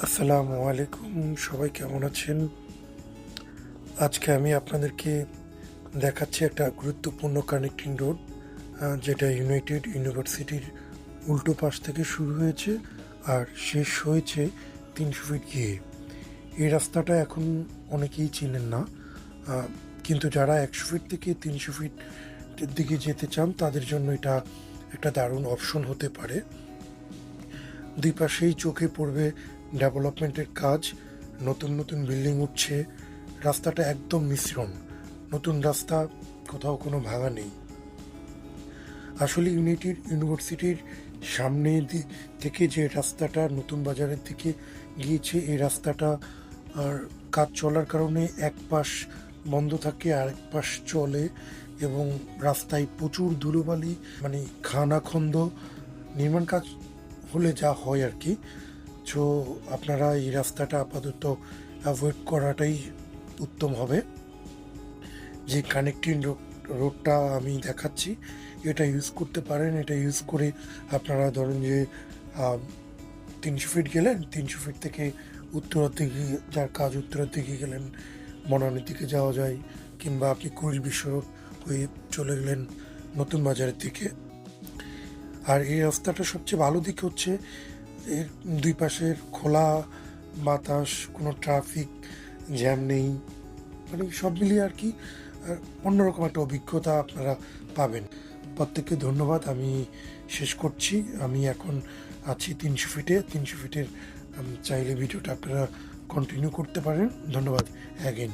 আসসালামু আলাইকুম, সবাই কেমন আছেন? আজকে আমি আপনাদেরকে দেখাচ্ছি একটা গুরুত্বপূর্ণ কানেক্টিং রোড, যেটা ইউনাইটেড ইউনিভার্সিটির উল্টো পাশ থেকে শুরু হয়েছে আর শেষ হয়েছে 300 ফিট গিয়ে। এই রাস্তাটা এখন অনেকেই চিনেন না, কিন্তু যারা 100 ফিট থেকে 300 ফিটের দিকে যেতে চান তাদের জন্য এটা একটা দারুণ অপশন হতে পারে। দুই পাশেই চোখে পড়বে ডেভেলপমেন্টের কাজ, নতুন নতুন বিল্ডিং উঠছে। রাস্তাটা একদম মিশ্রণ, নতুন রাস্তা, কোথাও কোনো ভাঙা নেই। আসলে ইউনাইটেড ইউনিভার্সিটির সামনে থেকে যে রাস্তাটা নতুন বাজারের দিকে গিয়েছে, এই রাস্তাটা আর কাজ চলার কারণে এক পাশ বন্ধ থাকে আর এক পাশ চলে, এবং রাস্তায় প্রচুর ধুলোবালি, মানে খানাখন্দ। নির্মাণ কাজ হলে যা হয় আর কি। সো আপনারা এই রাস্তাটা আপাতত অ্যাভয়েড করাটাই উত্তম হবে। যে কানেক্টিং রোডটা আমি দেখাচ্ছি, এটা ইউজ করতে পারেন। এটা ইউজ করে আপনারা ধরুন যে 300 ফিট গেলেন, 300 ফিট থেকে উত্তরার দিকে, যার কাজ উত্তরার দিকে গেলেন, বনানীর দিকে যাওয়া যায়, কিংবা আপনি কুড়িল বিশ্ব রোড হয়ে চলে গেলেন নতুন বাজারের দিকে। আর এই রাস্তাটা সবচেয়ে ভালো দিক হচ্ছে এর দুই পাশের খোলা বাতাস, কোনো ট্রাফিক জ্যাম নেই, মানে সব মিলিয়ে আর কি অন্যরকম একটা অভিজ্ঞতা আপনারা পাবেন। প্রত্যেককে ধন্যবাদ। আমি শেষ করছি। আমি এখন আছি 300 ফিটে। 300 ফিটের চাইলে ভিডিওটা আপনারা কন্টিনিউ করতে পারেন। ধন্যবাদ অ্যাগেন।